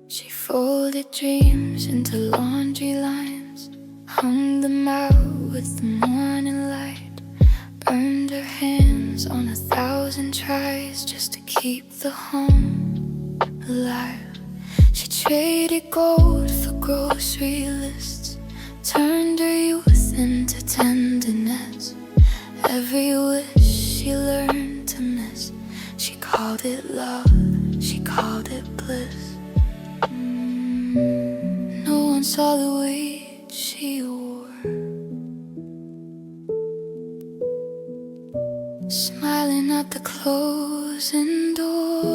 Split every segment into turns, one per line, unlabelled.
She folded dreams into laundry lines, hung them out with the morning light, burned her hands on 1,000 tries just to keep the home alive. She traded gold for grocery lists, turned her youth into tenderness. Every wish she learned to miss, she called it love, she called it bliss. No one saw the weight she wore, smiling at the closing door.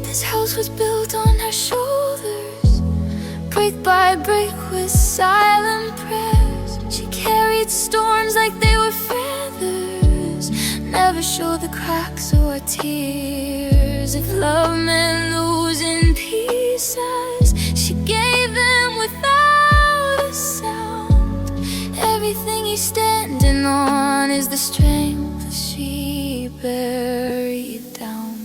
This house was built on her shoulders, brick by brick with silent prayers. She carried storms like they were feathers, never showed the cracks or tears. If love meant losing pieces, she gave them without a sound. Everything he's standing on is the strength she buried down.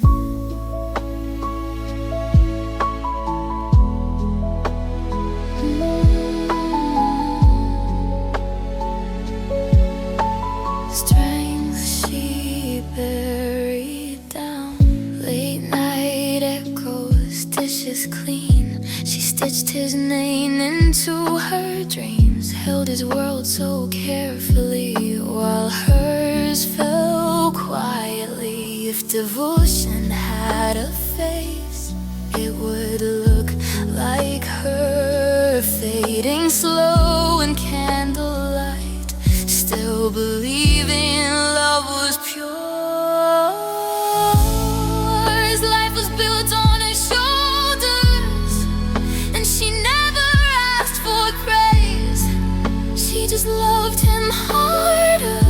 Strength she buried down. Late night echoes, dishes clean. She stitched his name into her dreams, held his world so carefully while hers fell quietly. If devotion had a face, it would look like her, fading slow in candlelight, still believing love was pure. His life was built on his shoulders, and she never asked for praise. She just loved him harder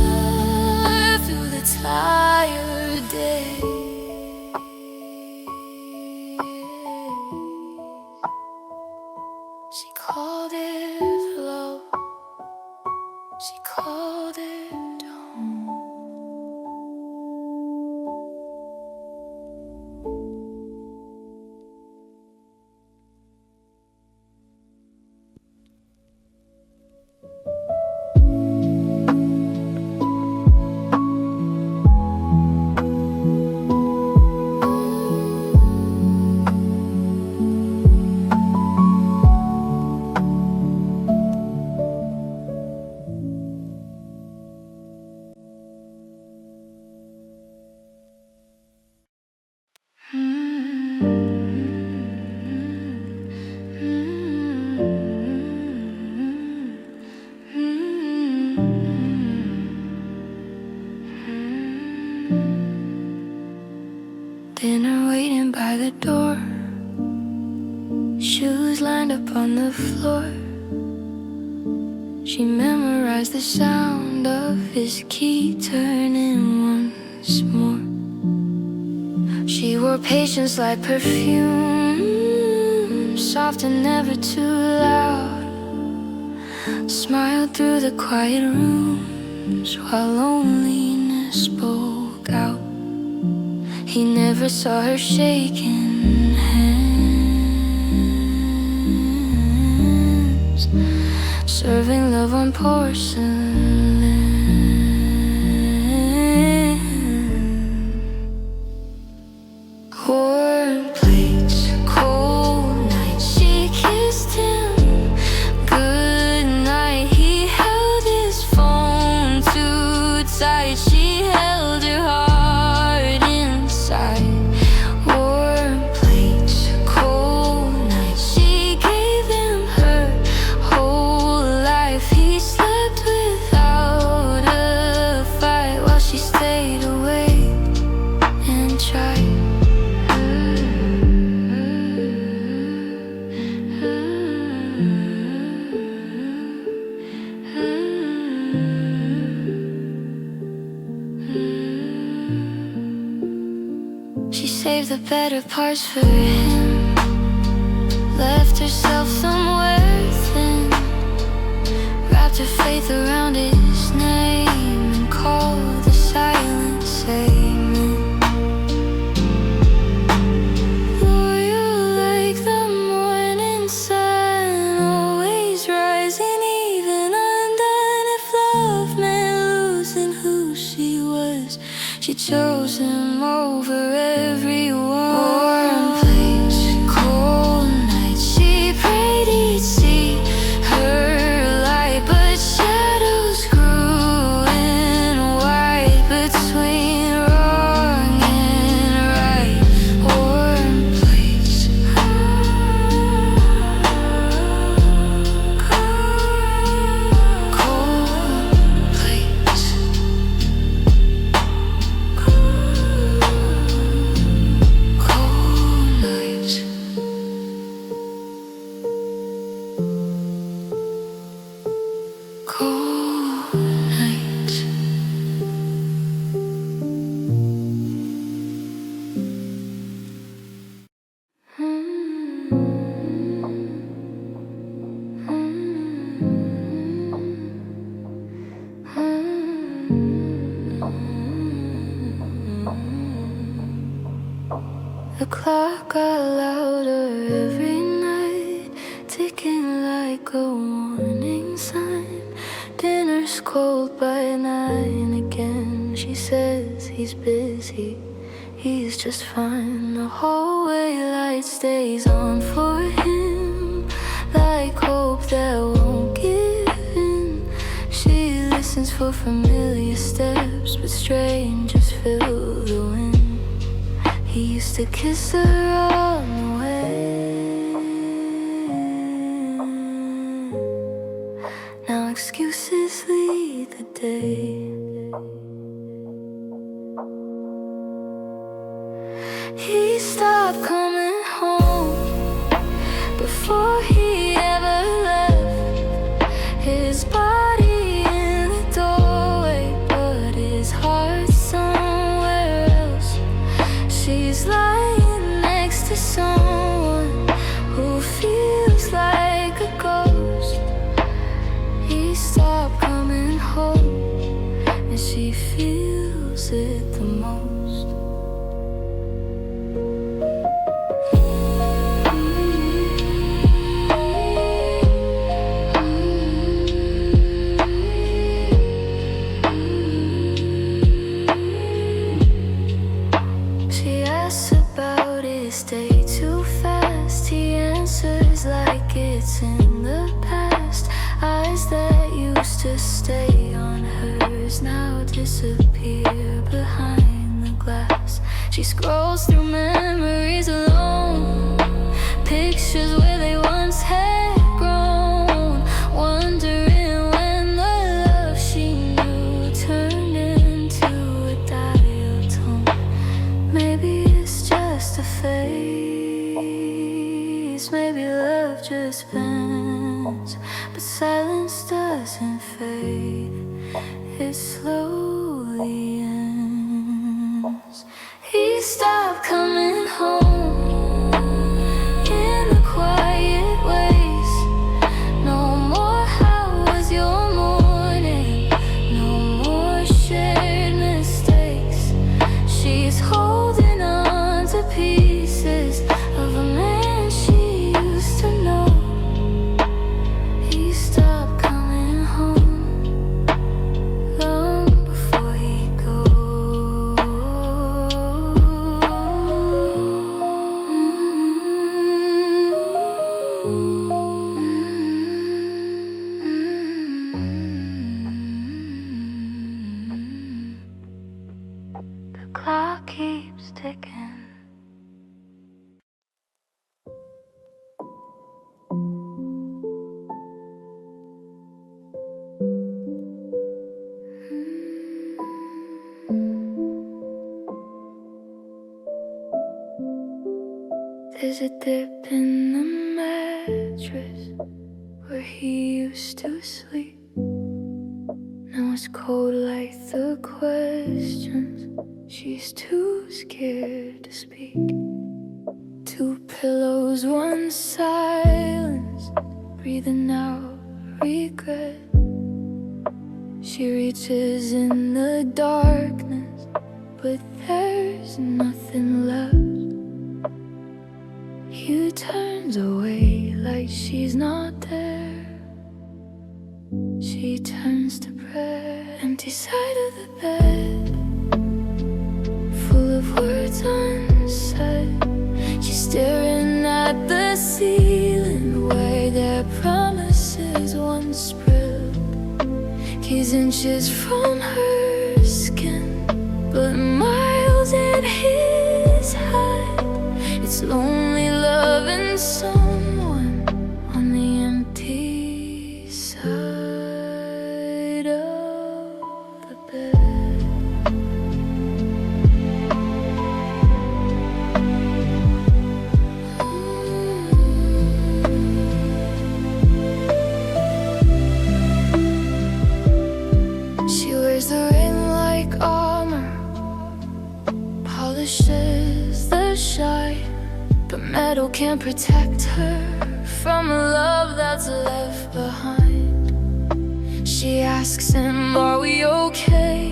through the tired days. She called it love, she called it home. Dinner waiting by the door, shoes lined up on the floor. She memorized the sound of his key turning once more. She wore patience like perfume, soft and never too loud. Smiled through the quiet rooms while loneliness spoke out. He never saw her shaking hands, serving love on porcelain. Warm plates, cold nights, she kissed him good night. He held his phone too tight, she held her heart inside. Warm plates, cold nights, she gave him her whole life. He slept without a fight while she stayed awake and tried. She saved the better parts for him, left herself somewhere thin, wrapped her faith around his name and called the silence amen. The clock got louder every night, ticking like a warning sign. Dinner's cold by 9 again. She says he's busy, he's just fine. The hallway light stays on for him, like hope that won't give in. She listens for familiar steps, but strangers fill the wind. He used to kiss her on the way. Now excuses lead the day. He stopped coming home before he ever left. His body in the doorway, but his heart somewhere else. She's lying next to someone who feels like a ghost. He stopped coming home, and she feels it the most. Stay too fast, he answers like it's in the past. Eyes that used to stay on hers now disappear behind the glass. She scrolls through memories alone, pictures where they once had grown, wondering when the love she knew turned into a dial tone. Maybe it's just a phase, maybe love just bends, but silence doesn't fade, it slowly ends. He stopped coming home in the quiet ways. No more how was your morning, no more shared mistakes. She's holding on to pieces of a man she used to know. He stopped coming home long before he goes. The clock keeps ticking. There's a dip in the mattress where he used to sleep. Now it's cold like the questions she's too scared to speak. Two pillows, one silence, breathing out regret. She reaches in the darkness, but there's nothing left. He turns away like she's not there. She turns to prayer, empty side of the bed, full of words unsaid. She's staring at the ceiling where their promises once spread. He's inches from her skin, but miles in his height. It's lonely loving someone on the empty side of the bed. She wears the rain like armor, polishes the shine, but metal can't protect her from a love that's left behind. She asks him, are we okay?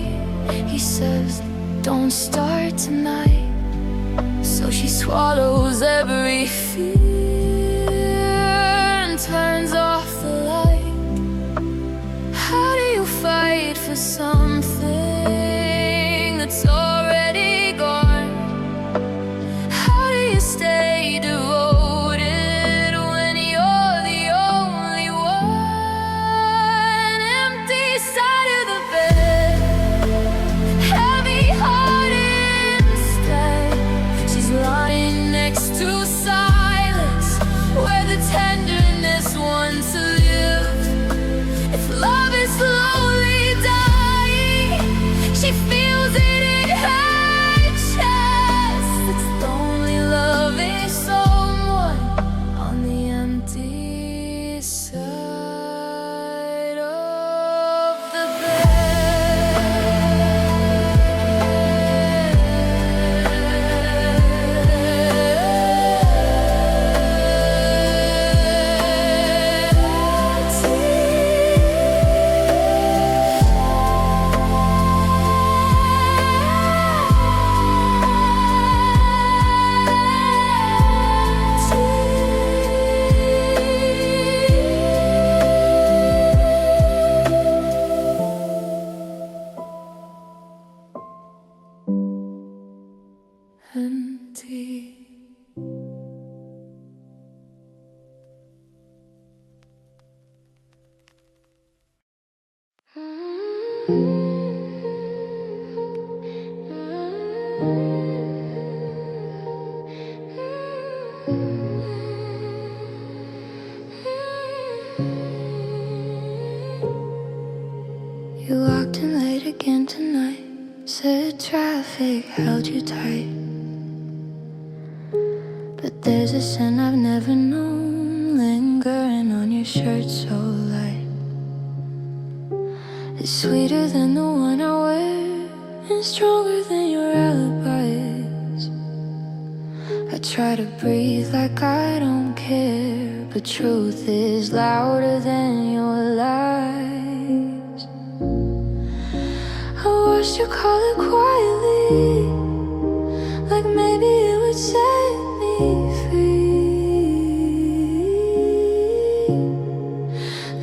He says, don't start tonight. So she swallows every fear and turns off the light. How do you fight for something that's already gone? How do you stay devoted when you're the only one? Empty side of the bed, heavy heart instead. She's lying next to silence, where the tenderness wants to live. If love is slowly dying, she feels it in her chest. It's lonely loving someone on the empty side of the empty. You walked in late again tonight. Said traffic held you tight, but there's a scent I've never known lingering on your shirt so light. It's sweeter than the one I wear and stronger than your alibis. I try to breathe like I don't care, but truth is louder than your lies. I watched you call it quietly, like maybe it would set me free.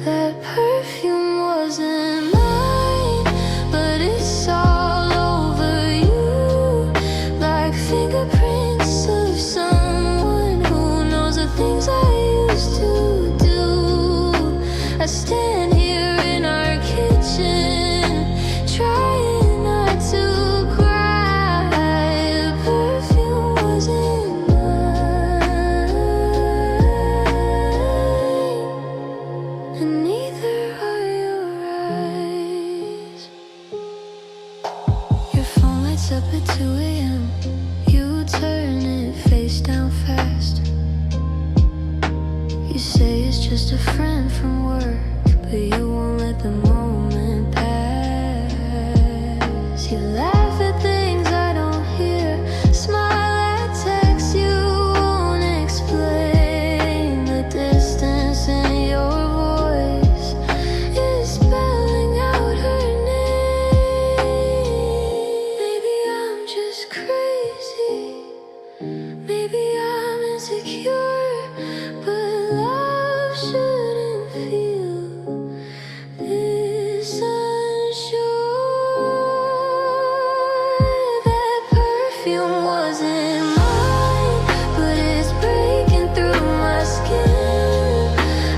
That perfume wasn't mine, but it's all over you, like fingerprints of someone who knows the things I used to do. I stand here in our kitchen, trying not to cry. The perfume wasn't mine, and neither are your eyes. Your phone lights up at 2 a.m. You turn it face down fast. You say it's just a friend from work, but you won't let the moment pass. You laugh at things I don't hear, smile at texts you won't explain. The distance in your voice is spelling out her name. Maybe I'm just crazy, maybe I'm insecure, but love shouldn't feel this unsure. That perfume wasn't mine, but it's breaking through my skin.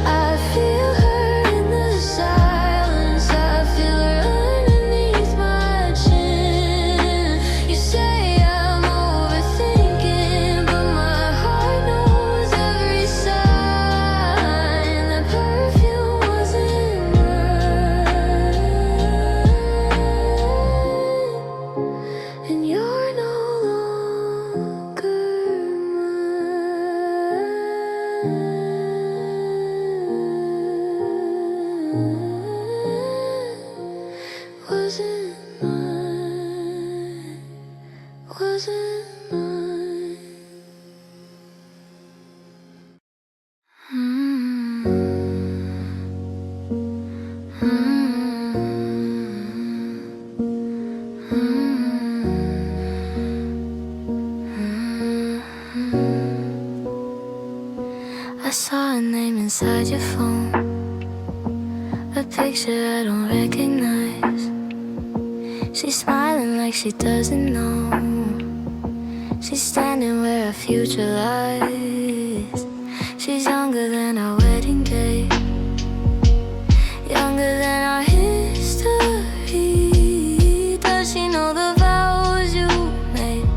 I feel her in the silence, I feel her underneath my chin. You say I'm overthinking, but my heart knows every sign. That perfume wasn't mine, and you're no longer mine. Wasn't mine, wasn't mine. saw a name inside your phone, a picture I don't recognize. She's smiling like she doesn't know. She's standing where our future lies. She's younger than our wedding day, younger than our history. Does she know the vows you made,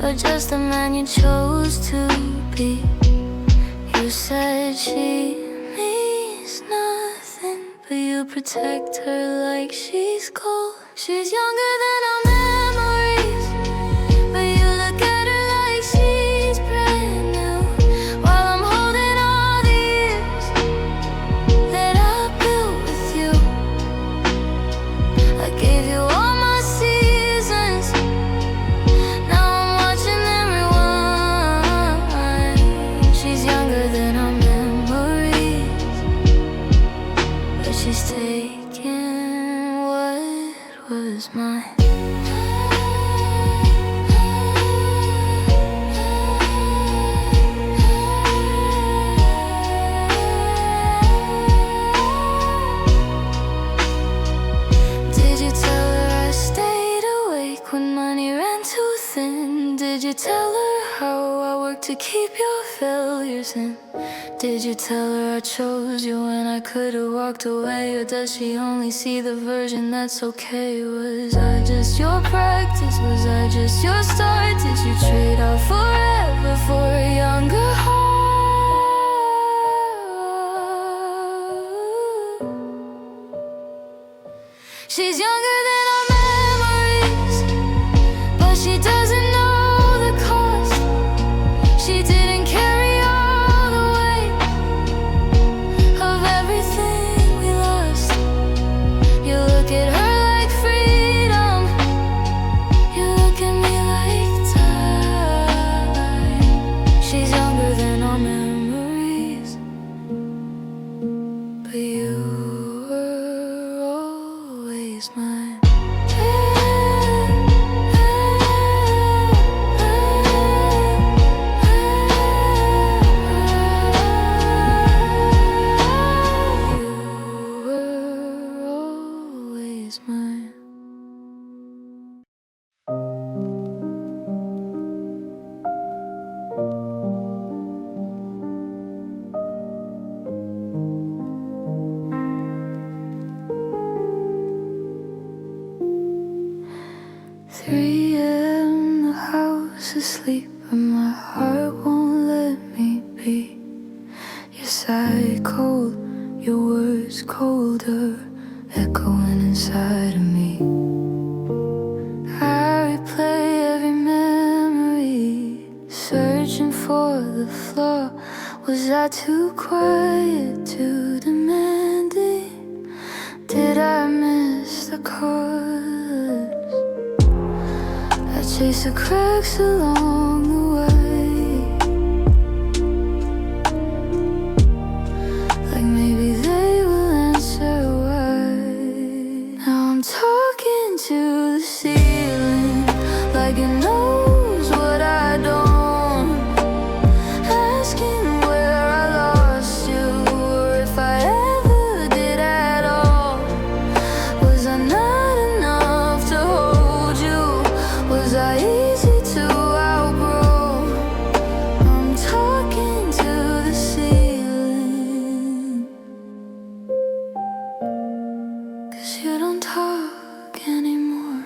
or just the man you chose to be? You said she means nothing, but you protect her like she's gold. She's younger than our memories, but you look at her like she's brand new. While I'm holding all the years that I built with you, I gave you all my seasons. Now I'm watching them rewind. She's younger than our memories, but she's taking what was mine. Did you tell her I stayed awake when money ran too thin? Did you tell her how I worked to keep your failures in? Did you tell her I chose you when I could've walked away? Or does she only see the version that's okay? Was I just your practice? Was I just your start? Did you trade out forever for a younger heart? She's younger than our memories, but she doesn't know the cost. She didn't carry all the weight of everything we lost. You look at her like freedom, you look at me like time. She's younger than our memories, but you were always mine. Mine. 3 a.m. the house asleep, but my heart won't let me be. Your side cold, your words colder, echoing inside of me. I replay every memory, searching for the flaw. Was I too quiet, too demanding? Did I miss the cause? I chase the cracks along the way, like maybe they will answer why. Now I'm talking to the ceiling, like it knows what I don't. Asking where I lost you, or if I ever did at all. Was I not enough to hold you? Was I easy to outgrow? I'm talking to the ceiling, 'cause you don't talk anymore.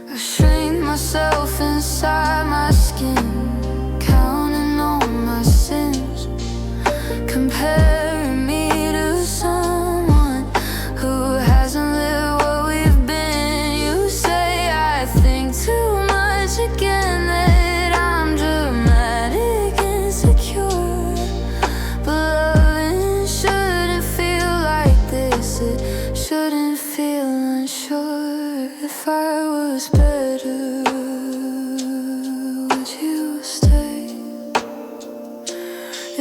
I shrink myself inside my skin, counting on my sins, comparing me to someone who hasn't lived what we've been. You say I think too much again, that I'm dramatic, insecure. But loving shouldn't feel like this, it shouldn't feel unsure. If I was better, would you stay?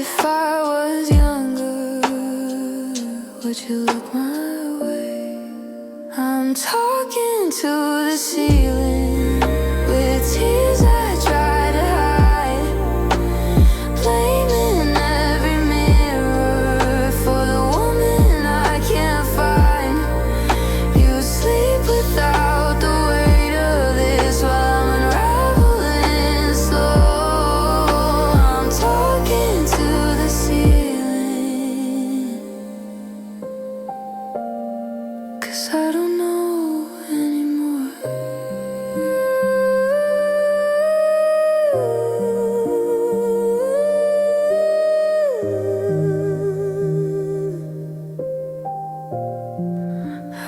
If I was younger, would you look my way? I'm talking to the ceiling with tears I try to hide, blaming every mirror for the woman I can't find. You sleep without the weight of this while I'm unraveling slow. I'm talking to the ceiling, 'cause I don't know anymore.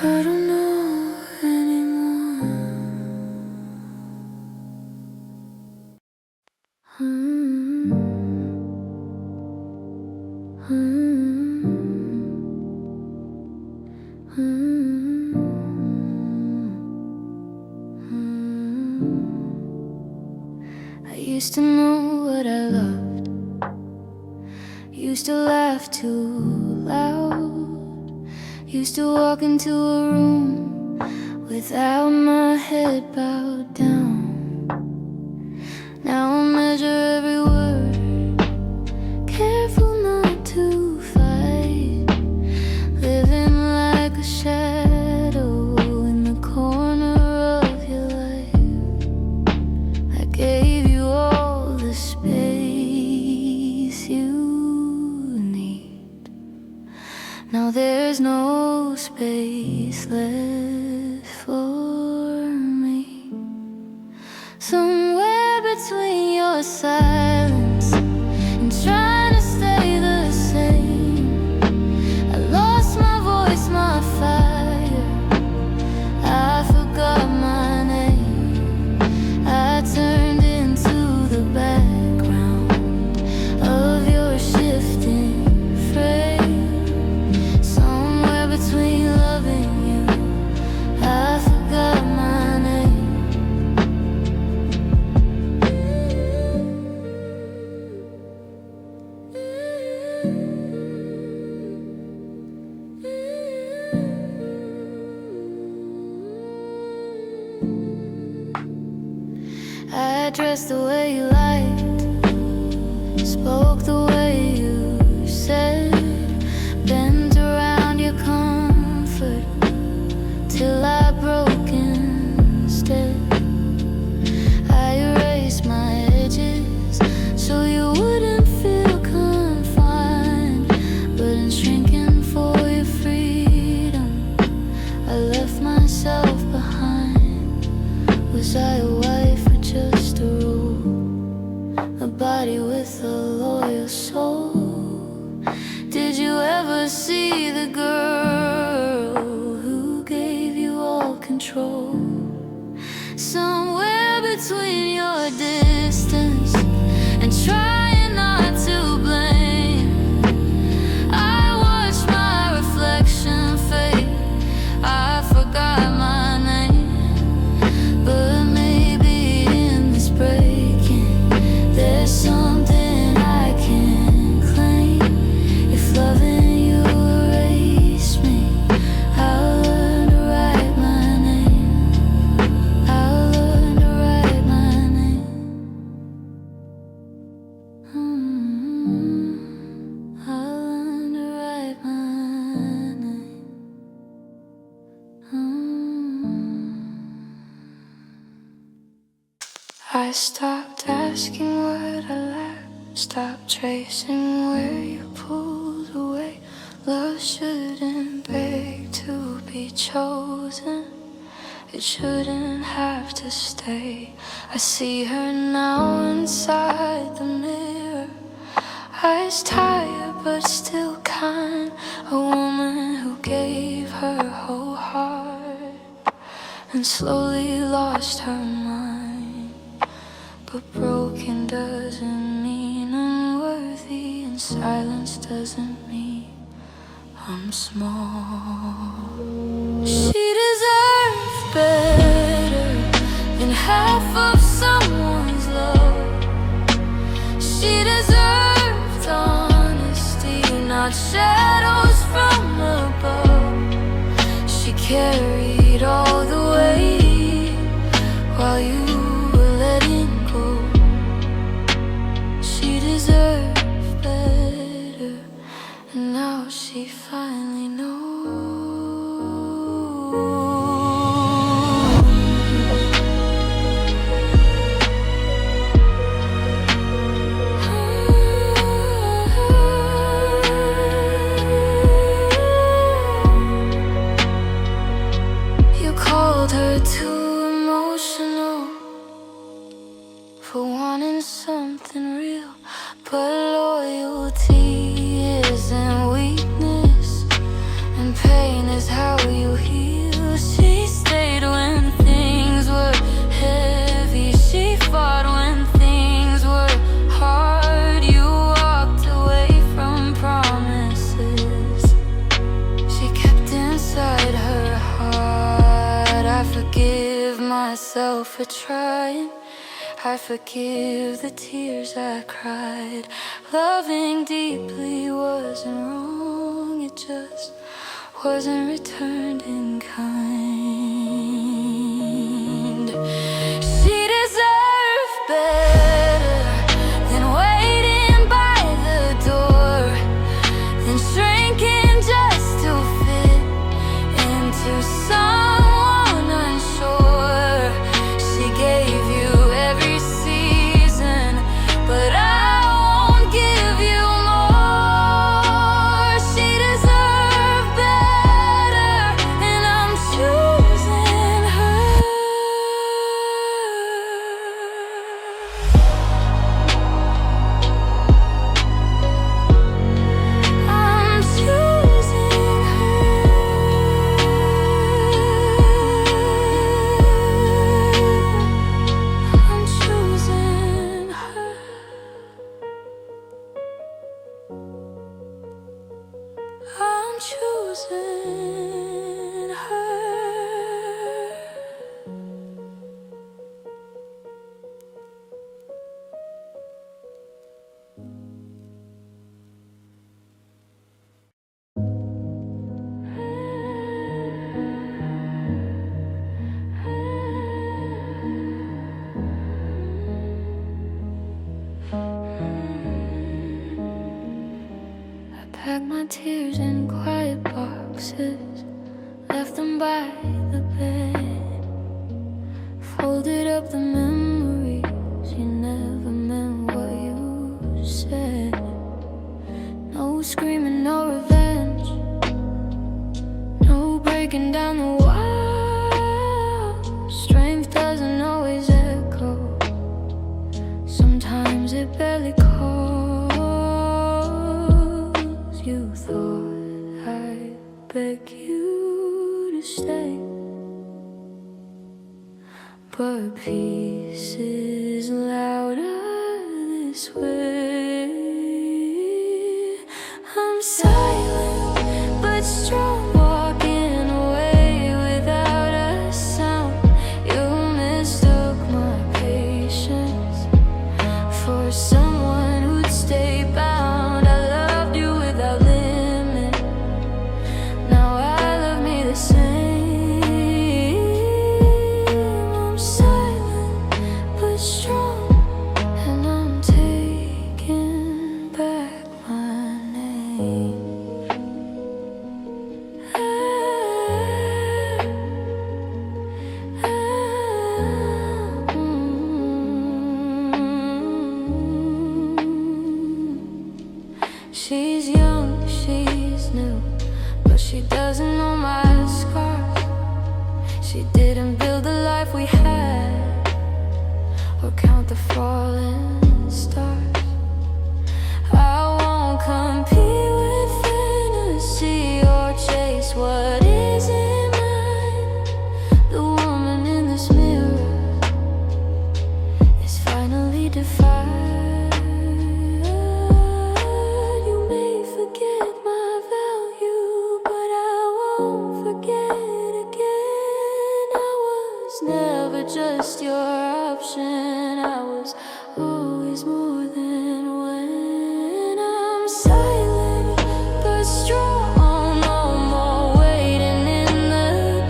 I don't know anymore. I used to know what I loved, used to laugh too loud, used to walk into a room without my head bowed down. Now I measure every word, careful not to fight, living like a shadow in the corner of your life. I gave you all the space you need. Now there's no space left for me. Somewhere between your silence and trying to stay the same, I lost my voice, my fire, I forgot my name. I turned into the background of your shifting frame. Somewhere between loving you, I forgot my name. I dressed the way you liked, spoke the way you said, bent around your comfort till I broke instead. I erased my edges so you wouldn't feel confined, but in shrinking for your freedom, I left myself behind. Was I a wife or just a rule? A body with a loyal soul? Did you ever see the girl who gave you all control? Somewhere between your distance and trying not to blame, I watched my reflection fade. I forgot my name, but maybe in this breaking there's something I can claim. If loving you erased me, I'll learn to write my name. I'll learn to write my name. I'll learn to write my name. I stopped asking what I lacked, stopped tracing where you pulled away. Love shouldn't beg to be chosen, it shouldn't have to stay. I see her now inside the mirror, eyes tired but still kind. A woman who gave her whole heart and slowly lost her mind. But broken doesn't mean unworthy, and silence doesn't mean I'm small. She deserved better than half of someone's love. She deserved honesty, not shadows from above. carried all the weight while you were letting go. She deserved better, and now she finally knows. You called her too emotional for wanting something real, but loyalty isn't weakness, and pain is how you heal. She stayed when things were heavy, she fought when things were hard. You walked away from promises she kept inside her heart. I forgive myself for trying, I forgive the tears I cried. Loving deeply wasn't wrong, it just wasn't returned in kind. She deserved better than waiting by the door, than shrinking just to fit into someone unsure. She gave you every season, but I won't give you more. She deserved better, and I'm choosing her. I'm choosing her. I'm choosing her. I'm choosing her. I packed my tears in quiet boxes, left them by the bed, folded up the memories. You never meant what you said. No screaming, no revenge, no breaking down the walls. Strength doesn't always echo, sometimes it barely calls. You thought I'd beg you to stay, but peace is louder this way. I'm silent but strong, walking away without a sound. You mistook my patience for someone who'd stay bound. I loved you without limit, now I love me the same. I'm silent but strong, and I'm taking back my name. She's young, she's new, but she doesn't know my scars. She didn't build the life we had, or count the falling stars. I won't compete with fantasy or chase what isn't mine. The woman in this mirror is finally defined. You may forget my value, but I won't forget again. I was never just your option, I was always more than when. I'm silent but strong, no more waiting in the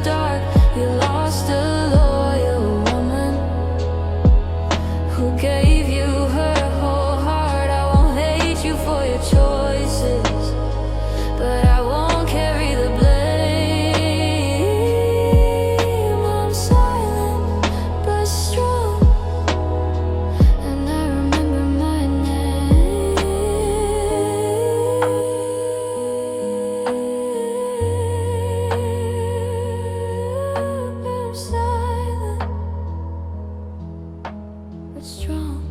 but strong.